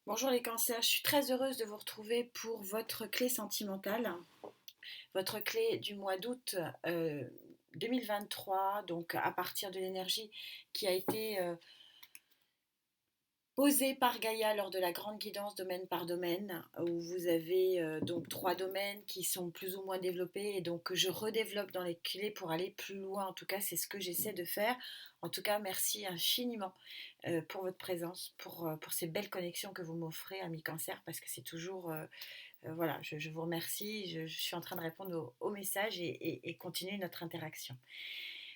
Bonjour les cancers, je suis très heureuse de vous retrouver pour votre clé sentimentale, votre clé du mois d'août 2023, donc à partir de l'énergie qui a été posée par Gaïa lors de la grande guidance domaine par domaine, où vous avez donc 3 domaines qui sont plus ou moins développés et donc que je redéveloppe dans les clés pour aller plus loin. En tout cas, c'est ce que j'essaie de faire. En tout cas, merci infiniment pour votre présence, pour ces belles connexions que vous m'offrez, ami cancer, parce que c'est toujours voilà, je vous remercie. Je suis en train de répondre aux messages et continuer notre interaction.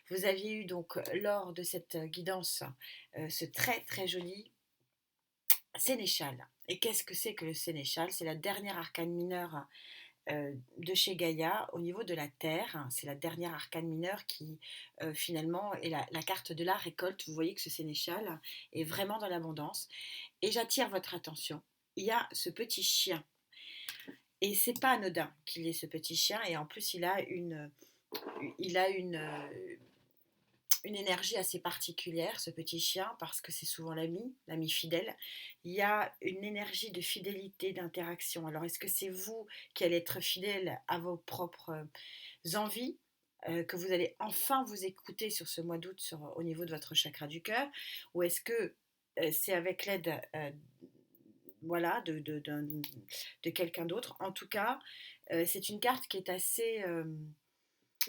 Vous aviez eu donc lors de cette guidance ce très très joli sénéchal. Et qu'est-ce que c'est que le sénéchal? C'est la dernière arcane mineure de chez Gaïa au niveau de la Terre. C'est la dernière arcane mineure qui finalement est la carte de la récolte. Vous voyez que ce sénéchal est vraiment dans l'abondance. Et j'attire votre attention. Il y a ce petit chien. Et c'est pas anodin qu'il ait ce petit chien. Et en plus, il a une énergie assez particulière, ce petit chien, parce que c'est souvent l'ami fidèle. Il y a une énergie de fidélité, d'interaction. Alors, est-ce que c'est vous qui allez être fidèle à vos propres envies, que vous allez enfin vous écouter sur ce mois d'août au niveau de votre chakra du cœur, ou est-ce que c'est avec l'aide voilà, de quelqu'un d'autre? En tout cas, c'est une carte qui est assez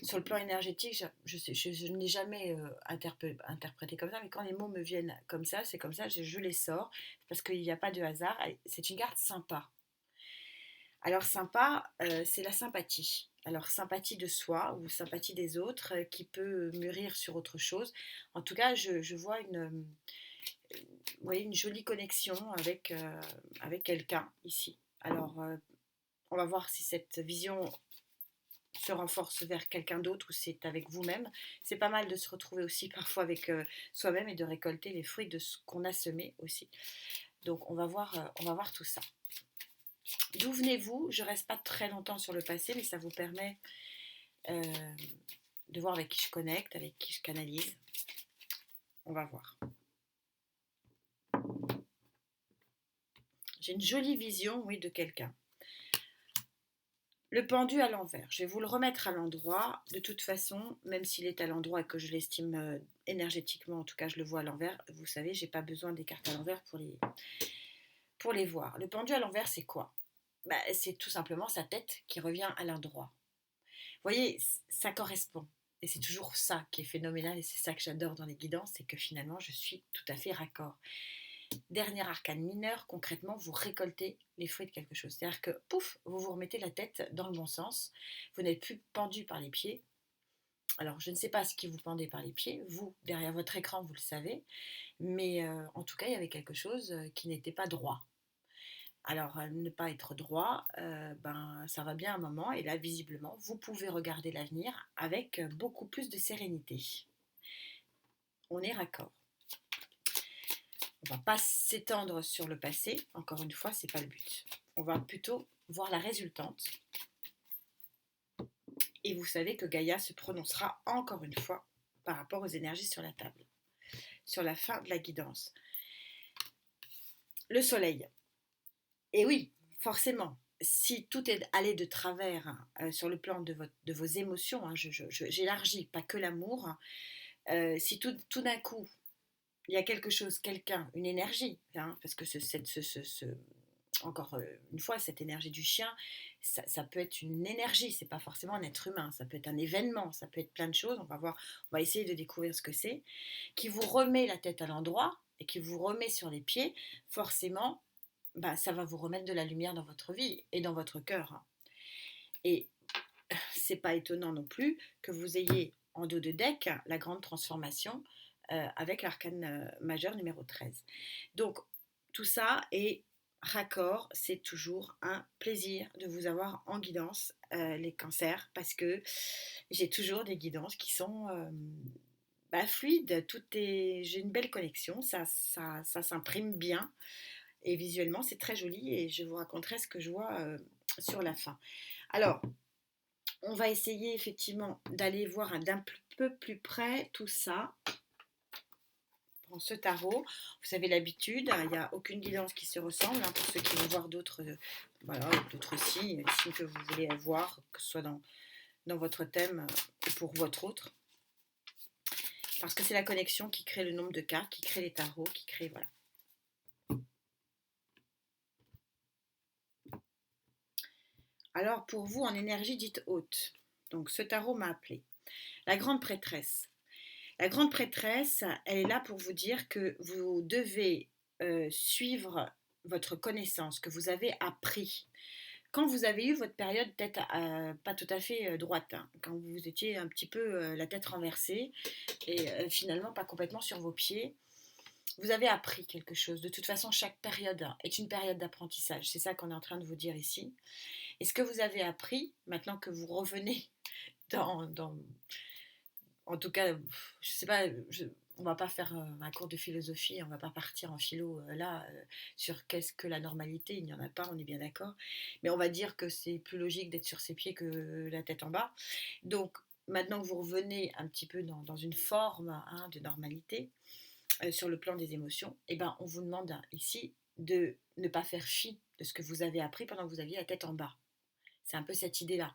sur le plan énergétique, je ne l'ai jamais interprété comme ça, mais quand les mots me viennent comme ça, c'est comme ça, je les sors, parce qu'il n'y a pas de hasard. C'est une carte sympa. Alors sympa, c'est la sympathie. Alors sympathie de soi ou sympathie des autres qui peut mûrir sur autre chose. En tout cas, je vois une jolie connexion avec quelqu'un ici. Alors, on va voir si cette vision se renforce vers quelqu'un d'autre ou c'est avec vous-même. C'est pas mal de se retrouver aussi parfois avec soi-même et de récolter les fruits de ce qu'on a semé aussi. Donc on va voir tout ça. D'où venez-vous? Je reste pas très longtemps sur le passé, mais ça vous permet euh, de voir avec qui je connecte, avec qui je canalise. On va voir. J'ai une jolie vision, oui, de quelqu'un. Le pendu à l'envers. Je vais vous le remettre à l'endroit. De toute façon, même s'il est à l'endroit et que je l'estime énergétiquement, en tout cas je le vois à l'envers, vous savez, j'ai pas besoin des cartes à l'envers pour les voir. Le pendu à l'envers, c'est quoi? C'est tout simplement sa tête qui revient à l'endroit. Vous voyez, ça correspond. Et c'est toujours ça qui est phénoménal et c'est ça que j'adore dans les guidances, c'est que finalement je suis tout à fait raccord. Dernier arcane mineur, concrètement, vous récoltez les fruits de quelque chose. C'est-à-dire que, pouf, vous vous remettez la tête dans le bon sens. Vous n'êtes plus pendu par les pieds. Alors, je ne sais pas ce qui vous pendait par les pieds. Vous, derrière votre écran, vous le savez. Mais en tout cas, il y avait quelque chose qui n'était pas droit. Alors, ne pas être droit, ça va bien un moment. Et là, visiblement, vous pouvez regarder l'avenir avec beaucoup plus de sérénité. On est raccord. On ne va pas s'étendre sur le passé, encore une fois, c'est pas le but. On va plutôt voir la résultante. Et vous savez que Gaïa se prononcera encore une fois par rapport aux énergies sur la table, sur la fin de la guidance. Le soleil. Et oui, forcément, si tout est allé de travers sur le plan de vos émotions, hein, j'élargis, pas que l'amour, si tout d'un coup, il y a quelque chose, quelqu'un, une énergie, hein, parce que encore une fois, cette énergie du chien, ça peut être une énergie, c'est pas forcément un être humain, ça peut être un événement, ça peut être plein de choses, on va essayer de découvrir ce que c'est, qui vous remet la tête à l'endroit et qui vous remet sur les pieds, forcément, ça va vous remettre de la lumière dans votre vie et dans votre cœur. Et c'est pas étonnant non plus que vous ayez en dos de deck la grande transformation avec l'arcane majeur numéro 13. Donc, tout ça est raccord, c'est toujours un plaisir de vous avoir en guidance, les cancers, parce que j'ai toujours des guidances qui sont fluides, j'ai une belle connexion, ça s'imprime bien, et visuellement c'est très joli, et je vous raconterai ce que je vois sur la fin. Alors, on va essayer effectivement d'aller voir d'un peu plus près tout ça. en ce tarot. Vous avez l'habitude, il n'y a aucune guidance qui se ressemble, hein, pour ceux qui vont voir d'autres voilà, d'autres signes que vous voulez voir, que ce soit dans votre thème ou pour votre autre. Parce que c'est la connexion qui crée le nombre de cartes, qui crée les tarots, qui crée... Voilà. Alors pour vous, en énergie dite haute, donc ce tarot m'a appelé. La grande prêtresse. La grande prêtresse, elle est là pour vous dire que vous devez suivre votre connaissance, que vous avez appris. Quand vous avez eu votre période tête pas tout à fait droite, hein, quand vous étiez un petit peu la tête renversée et finalement pas complètement sur vos pieds, vous avez appris quelque chose. De toute façon, chaque période est une période d'apprentissage. C'est ça qu'on est en train de vous dire ici. Et ce que vous avez appris, maintenant que vous revenez dans en tout cas, je sais pas, on va pas faire un cours de philosophie, on va pas partir en philo sur qu'est-ce que la normalité, il n'y en a pas, on est bien d'accord. Mais on va dire que c'est plus logique d'être sur ses pieds que la tête en bas. Donc maintenant que vous revenez un petit peu dans une forme, hein, de normalité sur le plan des émotions, eh ben, on vous demande ici de ne pas faire fi de ce que vous avez appris pendant que vous aviez la tête en bas. C'est un peu cette idée-là.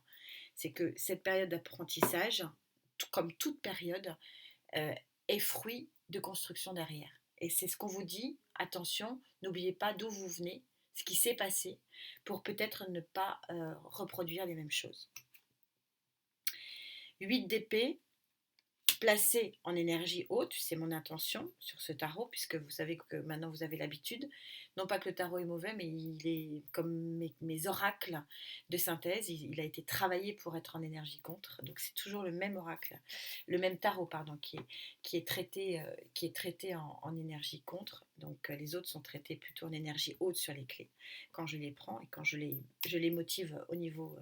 C'est que cette période d'apprentissage, comme toute période, euh, est fruit de construction derrière. Et c'est ce qu'on vous dit, attention, n'oubliez pas d'où vous venez, ce qui s'est passé, pour peut-être ne pas reproduire les mêmes choses. 8 d'épée, placé en énergie haute, c'est mon intention sur ce tarot, puisque vous savez que maintenant vous avez l'habitude. Non pas que le tarot est mauvais, mais il est comme mes oracles de synthèse, il a été travaillé pour être en énergie contre. Donc c'est toujours le même oracle, le même tarot, pardon, qui est traité en énergie contre. Donc les autres sont traités plutôt en énergie haute sur les clés, quand je les prends et quand je les motive au niveau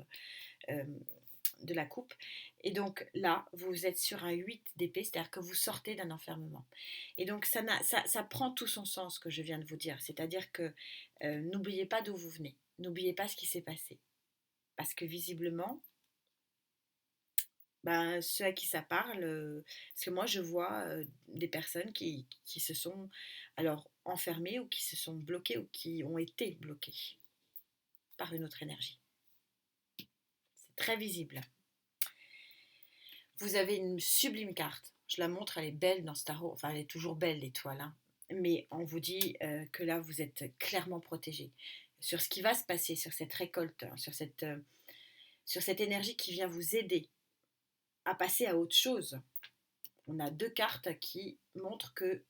de la coupe. Et donc là, vous êtes sur un 8 d'épée, c'est-à-dire que vous sortez d'un enfermement. Et donc ça prend tout son sens, ce que je viens de vous dire. C'est-à-dire que n'oubliez pas d'où vous venez. N'oubliez pas ce qui s'est passé. Parce que visiblement, ben, ceux à qui ça parle, parce que moi je vois des personnes qui se sont alors enfermées ou qui se sont bloquées ou qui ont été bloquées par une autre énergie. C'est très visible. Vous avez une sublime carte. Je la montre, elle est belle dans ce tarot. Enfin, elle est toujours belle, l'étoile. Hein. Mais on vous dit que là, vous êtes clairement protégé. Sur ce qui va se passer, sur cette récolte, hein, sur cette énergie qui vient vous aider à passer à autre chose. On a 2 cartes qui montrent que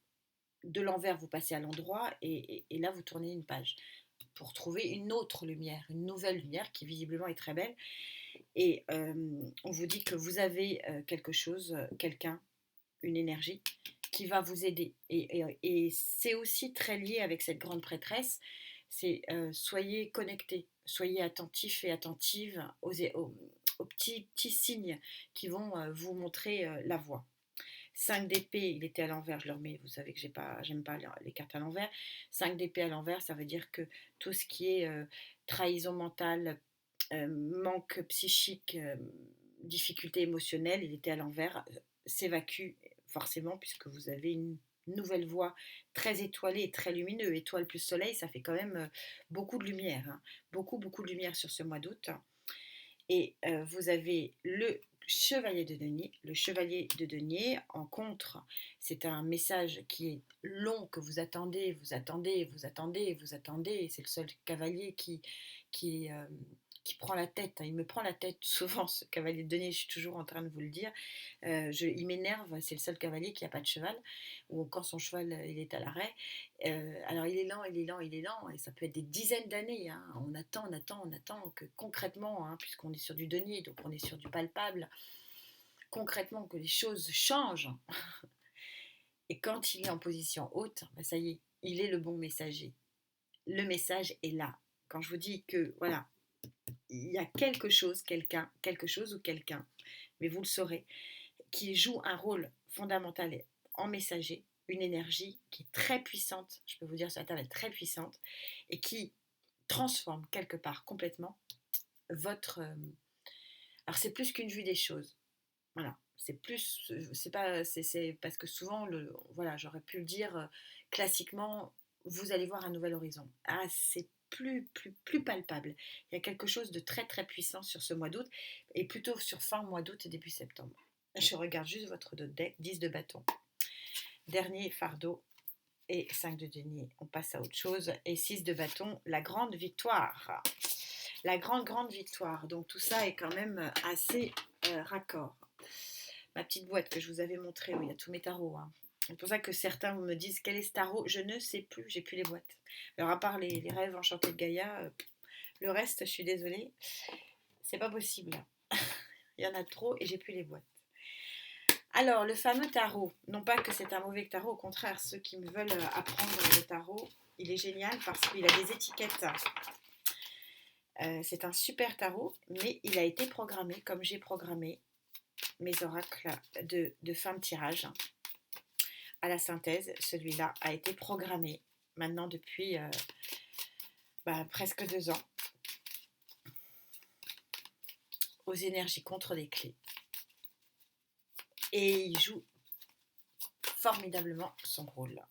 de l'envers, vous passez à l'endroit et là, vous tournez une page pour trouver une autre lumière, une nouvelle lumière qui visiblement est très belle. Et on vous dit que vous avez quelque chose, quelqu'un, une énergie qui va vous aider. Et c'est aussi très lié avec cette grande prêtresse, c'est soyez connectés, soyez attentifs et attentives aux petits signes qui vont vous montrer la voie. 5 d'épée, il était à l'envers, je le remets, vous savez que j'aime pas les cartes à l'envers. 5 d'épée à l'envers, ça veut dire que tout ce qui est trahison mentale, manque psychique, difficulté émotionnelle, il était à l'envers, s'évacue forcément puisque vous avez une nouvelle voie très étoilée et très lumineuse. Étoile plus soleil, ça fait quand même beaucoup de lumière, hein. Beaucoup, beaucoup de lumière sur ce mois d'août. Et vous avez le chevalier de denier. Le chevalier de denier, en contre, c'est un message qui est long, que vous attendez, vous attendez, vous attendez, vous attendez. C'est le seul cavalier qui prend la tête. Il me prend la tête souvent, ce cavalier de denier, je suis toujours en train de vous le dire. Il m'énerve, c'est le seul cavalier qui n'a pas de cheval, ou quand son cheval il est à l'arrêt. Alors il est lent, il est lent, il est lent, et ça peut être des dizaines d'années. Hein. On attend que concrètement, hein, puisqu'on est sur du denier, donc on est sur du palpable, concrètement que les choses changent. Et quand il est en position haute, ben ça y est, il est le bon messager. Le message est là. Quand je vous dis que voilà, il y a quelque chose, quelqu'un, quelque chose ou quelqu'un, mais vous le saurez, qui joue un rôle fondamental en messager, une énergie qui est très puissante, je peux vous dire sur la table, elle est très puissante, et qui transforme quelque part complètement votre... alors c'est plus qu'une vue des choses, voilà, c'est pas, c'est parce que souvent, voilà, j'aurais pu le dire classiquement, vous allez voir un nouvel horizon. Ah, c'est plus palpable. Il y a quelque chose de très très puissant sur ce mois d'août, et plutôt sur fin mois d'août et début septembre. Je regarde juste votre deck, 10 de bâton. Dernier fardeau et 5 de denier. On passe à autre chose. Et 6 de bâton, la grande victoire. La grande victoire. Donc tout ça est quand même assez raccord. Ma petite boîte que je vous avais montrée où il y a tous mes tarots. Hein. C'est pour ça que certains me disent quel est ce tarot. Je ne sais plus, j'ai plus les boîtes. Alors à part les rêves enchantés de Gaïa, le reste, je suis désolée, c'est pas possible. Il y en a trop et j'ai plus les boîtes. Alors, le fameux tarot, non pas que c'est un mauvais tarot, au contraire, ceux qui me veulent apprendre le tarot, il est génial parce qu'il a des étiquettes. C'est un super tarot, mais il a été programmé comme j'ai programmé mes oracles de fin de tirage. À la synthèse, celui-là a été programmé maintenant depuis presque 2 ans aux énergies contre les clés. Et il joue formidablement son rôle.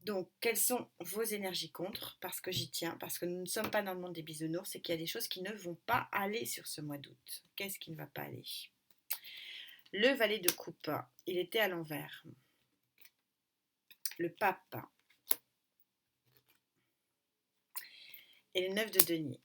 Donc, quelles sont vos énergies contre? Parce que j'y tiens, parce que nous ne sommes pas dans le monde des bisounours, et qu'il y a des choses qui ne vont pas aller sur ce mois d'août. Qu'est-ce qui ne va pas aller? Le valet de coupe, il était à l'envers. Le pape. Et le 9 de denier.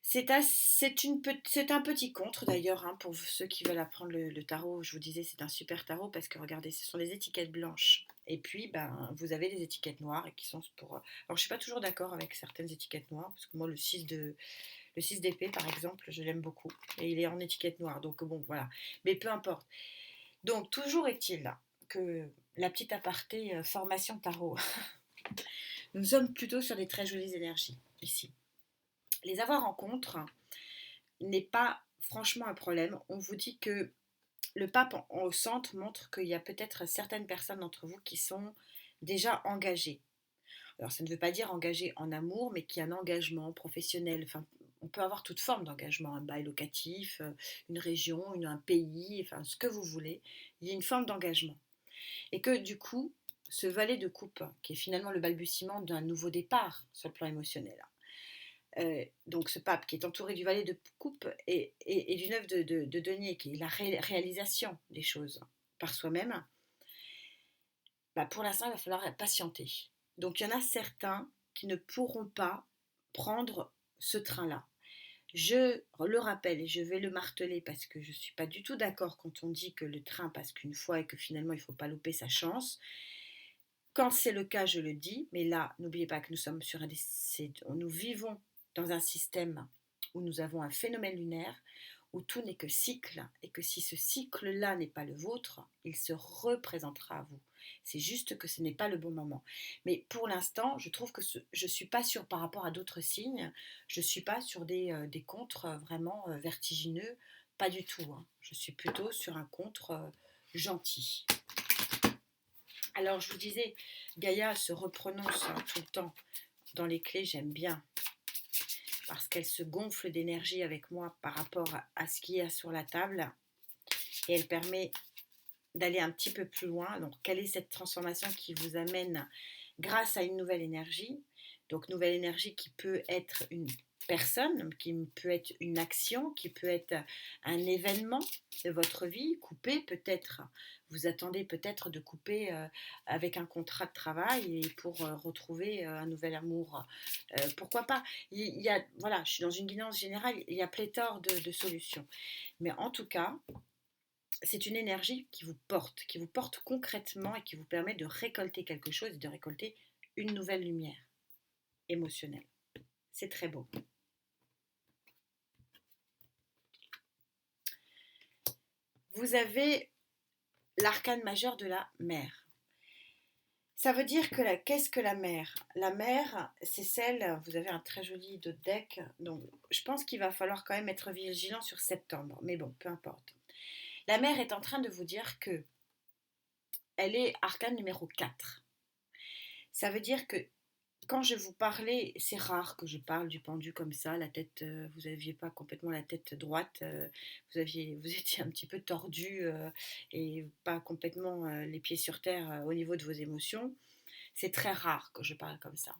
C'est un petit contre d'ailleurs, hein, pour ceux qui veulent apprendre le tarot. Je vous disais, c'est un super tarot parce que regardez, ce sont des étiquettes blanches. Et puis, vous avez des étiquettes noires et qui sont pour. Alors, je ne suis pas toujours d'accord avec certaines étiquettes noires parce que moi, le 6 d'épée, par exemple, je l'aime beaucoup. Et il est en étiquette noire. Donc, bon, voilà. Mais peu importe. Donc, toujours est-il que la petite aparté formation tarot, nous sommes plutôt sur des très jolies énergies ici. Les avoir en contre n'est pas franchement un problème. On vous dit que le pape au centre montre qu'il y a peut-être certaines personnes d'entre vous qui sont déjà engagées. Alors ça ne veut pas dire engagées en amour, mais qu'il y a un engagement professionnel. Enfin, on peut avoir toute forme d'engagement, un bail locatif, une région, un pays, enfin ce que vous voulez. Il y a une forme d'engagement. Et que du coup, ce valet de coupe, qui est finalement le balbutiement d'un nouveau départ sur le plan émotionnel, donc ce pape qui est entouré du valet de coupe et du 9 de denier, qui est la réalisation des choses par soi-même, pour l'instant, il va falloir patienter. Donc il y en a certains qui ne pourront pas prendre ce train-là. Je le rappelle et je vais le marteler parce que je ne suis pas du tout d'accord quand on dit que le train passe qu'une fois et que finalement il ne faut pas louper sa chance. Quand c'est le cas, je le dis, mais là, n'oubliez pas que nous sommes sur nous vivons dans un système où nous avons un phénomène lunaire, où tout n'est que cycle, et que si ce cycle-là n'est pas le vôtre, il se représentera à vous. C'est juste que ce n'est pas le bon moment. Mais pour l'instant, je trouve que je ne suis pas sûre par rapport à d'autres signes, je ne suis pas sur des contres vraiment vertigineux, pas du tout. Hein. Je suis plutôt sur un contre gentil. Alors, je vous disais, Gaïa se reprononce tout le temps dans les clés, j'aime bien, parce qu'elle se gonfle d'énergie avec moi par rapport à ce qu'il y a sur la table, et elle permet d'aller un petit peu plus loin. Donc, quelle est cette transformation qui vous amène grâce à une nouvelle énergie? Donc, nouvelle énergie qui peut être une personne, qui peut être une action, qui peut être un événement de votre vie, coupé peut-être. Vous attendez peut-être de couper avec un contrat de travail et pour retrouver un nouvel amour. Pourquoi pas? Voilà, je suis dans une guidance générale, il y a pléthore de solutions. Mais en tout cas, c'est une énergie qui vous porte concrètement et qui vous permet de récolter quelque chose et de récolter une nouvelle lumière émotionnelle. C'est très beau. Vous avez l'arcane majeur de la mer. Ça veut dire que qu'est-ce que la mer? La mer, c'est celle, vous avez un très joli deck, donc je pense qu'il va falloir quand même être vigilant sur septembre, mais bon, peu importe. La mer est en train de vous dire que elle est arcane numéro 4. Ça veut dire que quand je vous parlais, c'est rare que je parle du pendu comme ça, la tête, vous n'aviez pas complètement la tête droite, vous étiez un petit peu tordu et pas complètement les pieds sur terre au niveau de vos émotions. C'est très rare que je parle comme ça.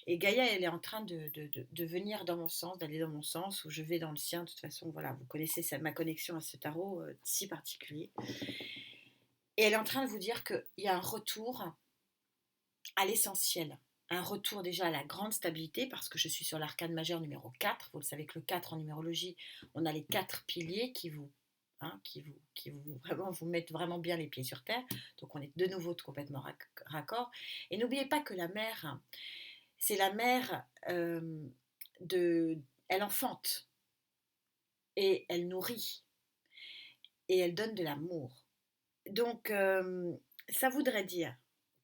Et Gaïa, elle est en train de venir dans mon sens, d'aller dans mon sens, où je vais dans le sien. De toute façon, voilà, vous connaissez ma connexion à ce tarot si particulier. Et elle est en train de vous dire qu'il y a un retour à l'essentiel. Un retour déjà à la grande stabilité, parce que je suis sur l'arcane majeur numéro 4. Vous le savez que le 4 en numérologie, on a les 4 piliers qui vous vraiment vous mettent vraiment bien les pieds sur terre. Donc on est de nouveau complètement raccord. Et n'oubliez pas que la mère, c'est la mère elle enfante et elle nourrit et elle donne de l'amour. Donc ça voudrait dire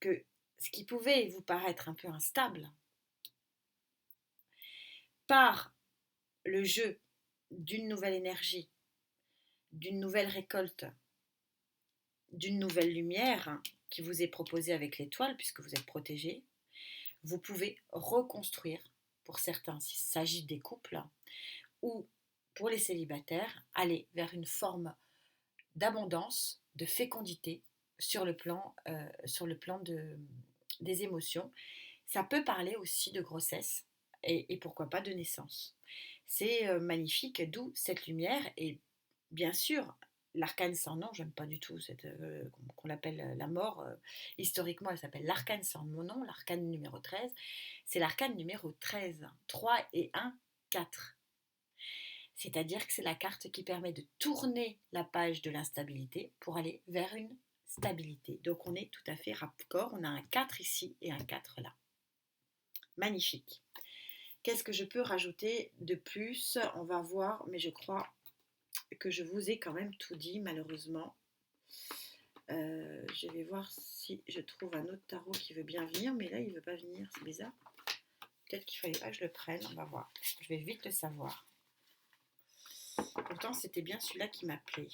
que ce qui pouvait vous paraître un peu instable, par le jeu d'une nouvelle énergie, d'une nouvelle récolte, d'une nouvelle lumière qui vous est proposée avec l'étoile, puisque vous êtes protégé, vous pouvez reconstruire, pour certains s'il s'agit des couples, ou pour les célibataires, aller vers une forme d'abondance, de fécondité sur le plan des émotions. Ça peut parler aussi de grossesse et pourquoi pas de naissance. C'est magnifique, d'où cette lumière. Et bien sûr, l'arcane sans nom, j'aime pas du tout qu'on l'appelle la mort. Historiquement, elle s'appelle l'arcane sans mon nom, l'arcane numéro 13. C'est l'arcane numéro 13. 3 et 1, 4. C'est-à-dire que c'est la carte qui permet de tourner la page de l'instabilité pour aller vers une stabilité. Donc on est tout à fait raccord. On a un 4 ici et un 4 là. Magnifique. Qu'est-ce que je peux rajouter de plus? On va voir, mais je crois que je vous ai quand même tout dit, malheureusement. Je vais voir si je trouve un autre tarot qui veut bien venir, mais là il ne veut pas venir, c'est bizarre. Peut-être qu'il ne fallait pas que je le prenne, on va voir. Je vais vite le savoir. Pourtant c'était bien celui-là qui m'appelait.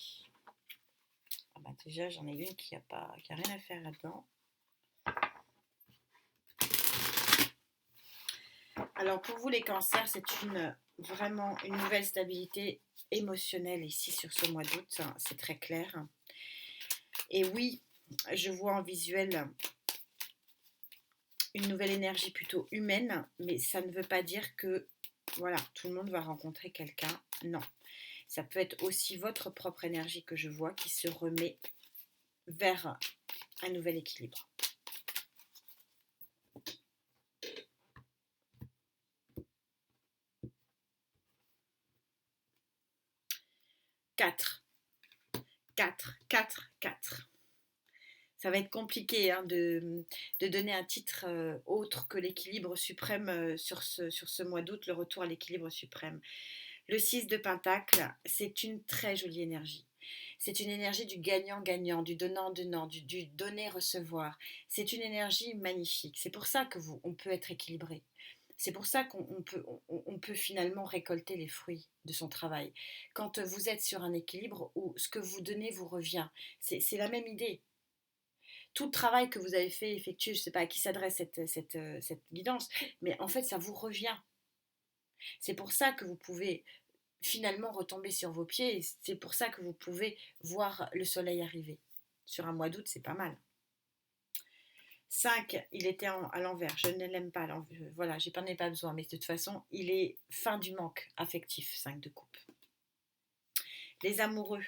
Ah bah déjà j'en ai une qui a rien à faire là-dedans. Alors pour vous les cancers, c'est vraiment une nouvelle stabilité émotionnelle ici sur ce mois d'août, c'est très clair. Et oui, je vois en visuel une nouvelle énergie plutôt humaine, mais ça ne veut pas dire que voilà, tout le monde va rencontrer quelqu'un. Non, ça peut être aussi votre propre énergie que je vois qui se remet vers un nouvel équilibre. Quatre. Ça va être compliqué de donner un titre autre que l'équilibre suprême sur ce mois d'août, le retour à l'équilibre suprême. Le 6 de Pentacle, c'est une très jolie énergie. C'est une énergie du gagnant-gagnant, du donnant-donnant, du donner-recevoir. C'est une énergie magnifique. C'est pour ça on peut être équilibré. C'est pour ça qu'on peut finalement récolter les fruits de son travail. Quand vous êtes sur un équilibre où ce que vous donnez vous revient, c'est la même idée. Tout le travail que vous avez fait effectuer, je ne sais pas à qui s'adresse cette guidance, mais en fait ça vous revient. C'est pour ça que vous pouvez finalement retomber sur vos pieds et c'est pour ça que vous pouvez voir le soleil arriver. Sur un mois d'août, c'est pas mal. 5, il était à l'envers, je ne l'aime pas, voilà, j'en ai pas besoin, mais de toute façon, il est fin du manque affectif, 5 de coupe. Les amoureux,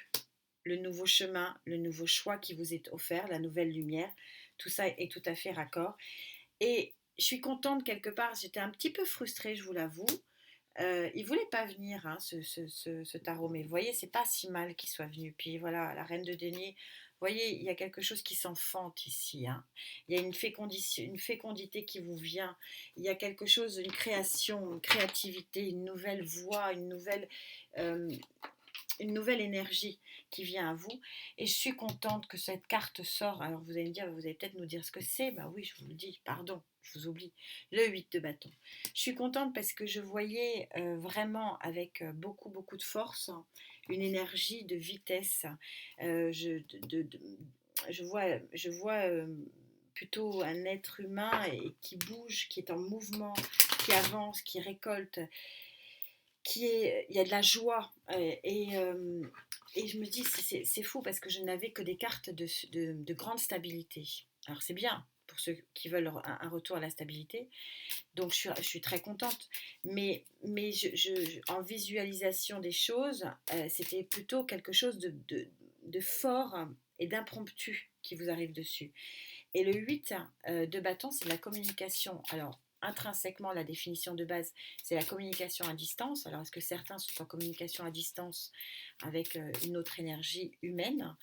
le nouveau chemin, le nouveau choix qui vous est offert, la nouvelle lumière, tout ça est tout à fait raccord. Et je suis contente quelque part, j'étais un petit peu frustrée, je vous l'avoue. Il voulait pas venir, hein, ce tarot, mais vous voyez, c'est pas si mal qu'il soit venu. Puis voilà, la reine de denier, vous voyez, il y a quelque chose qui s'enfante ici. Hein. Il y a une fécondité qui vous vient. Il y a quelque chose, une création, une créativité, une nouvelle voix, euh, une nouvelle énergie qui vient à vous. Et je suis contente que cette carte sort. Alors vous allez me dire, vous allez peut-être nous dire ce que c'est. Ben oui, je vous le dis, pardon, je vous oublie. Le 8 de bâton. Je suis contente parce que je voyais vraiment avec beaucoup, beaucoup de force une énergie de vitesse. Je vois plutôt un être humain et qui bouge, qui est en mouvement, qui avance, qui récolte, il y a de la joie. Et je me dis, c'est fou parce que je n'avais que des cartes de grande stabilité. Alors c'est bien pour ceux qui veulent un retour à la stabilité, donc je suis très contente. Mais en visualisation des choses, c'était plutôt quelque chose de fort et d'impromptu qui vous arrive dessus. Et le 8 de bâton, c'est la communication. Alors, intrinsèquement, la définition de base, c'est la communication à distance. Alors, est-ce que certains sont en communication à distance avec une autre énergie humaine,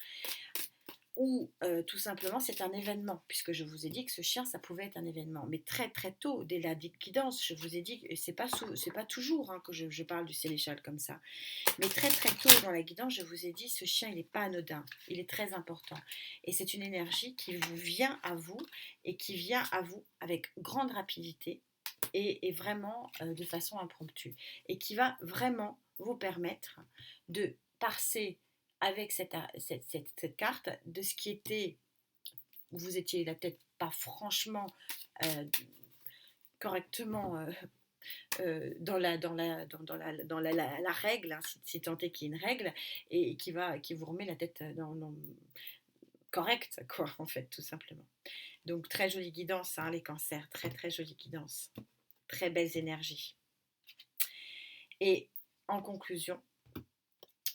ou tout simplement c'est un événement, puisque je vous ai dit que ce chien ça pouvait être un événement, mais très très tôt dès la guidance, je vous ai dit, et c'est pas toujours que je parle du sénéchal comme ça, mais très très tôt dans la guidance, je vous ai dit, ce chien il n'est pas anodin, il est très important, et c'est une énergie qui vous vient à vous, et qui vient à vous avec grande rapidité, et vraiment de façon impromptue, et qui va vraiment vous permettre de passer avec cette carte de ce qui était, vous étiez là peut-être pas franchement euh, correctement dans la règle, hein, si tant est qu'il y ait une règle, et qui vous remet la tête correcte, quoi, en fait, tout simplement. Donc, très jolie guidance, hein, les cancers, très très jolie guidance, très belles énergies. Et en conclusion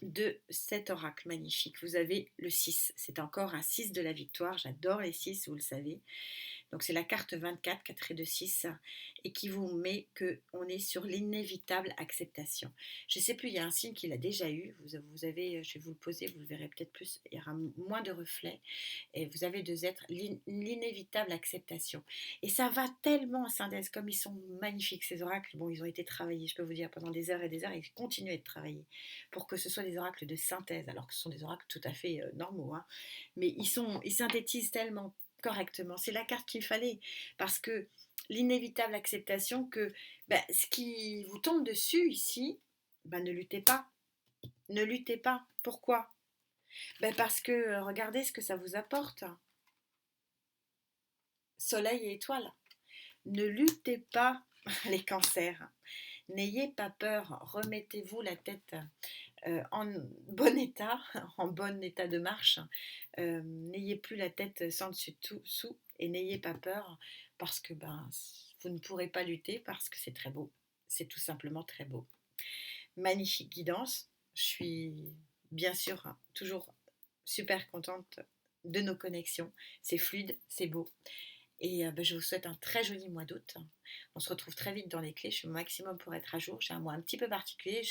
de cet oracle magnifique, vous avez le 6, c'est encore un 6 de la victoire, j'adore les 6, vous le savez. Donc c'est la carte 24, 4 et 2, 6, et qui vous met qu'on est sur l'inévitable acceptation. Je ne sais plus, il y a un signe qu'il a déjà eu, vous avez, je vais vous le poser, vous le verrez peut-être plus, il y aura moins de reflets, et vous avez 2 êtres, l'inévitable acceptation. Et ça va tellement à synthèse, comme ils sont magnifiques ces oracles, bon ils ont été travaillés, je peux vous dire, pendant des heures et des heures, ils continuent à être travaillés, pour que ce soit des oracles de synthèse, alors que ce sont des oracles tout à fait normaux, hein. Mais ils synthétisent tellement correctement. C'est la carte qu'il fallait, parce que l'inévitable acceptation que ce qui vous tombe dessus ici, ne luttez pas. Ne luttez pas. Pourquoi? Parce que regardez ce que ça vous apporte. Soleil et étoiles. Ne luttez pas, les cancers. N'ayez pas peur. Remettez-vous la tête en bon état, en bon état de marche. N'ayez plus la tête sans dessus dessous, et n'ayez pas peur, parce que vous ne pourrez pas lutter, parce que c'est très beau. C'est tout simplement très beau. Magnifique guidance. Je suis bien sûr toujours super contente de nos connexions. C'est fluide, c'est beau. Et je vous souhaite un très joli mois d'août. On se retrouve très vite dans les clés. Je fais mon maximum pour être à jour. J'ai un mois un petit peu particulier.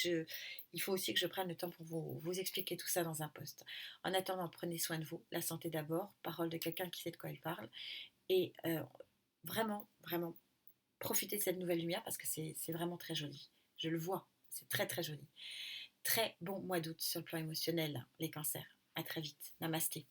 Il faut aussi que je prenne le temps pour vous expliquer tout ça dans un post. En attendant, prenez soin de vous. La santé d'abord. Parole de quelqu'un qui sait de quoi il parle. Et vraiment, vraiment, profitez de cette nouvelle lumière, parce que c'est vraiment très joli. Je le vois. C'est très, très joli. Très bon mois d'août sur le plan émotionnel, les cancers. À très vite. Namasté.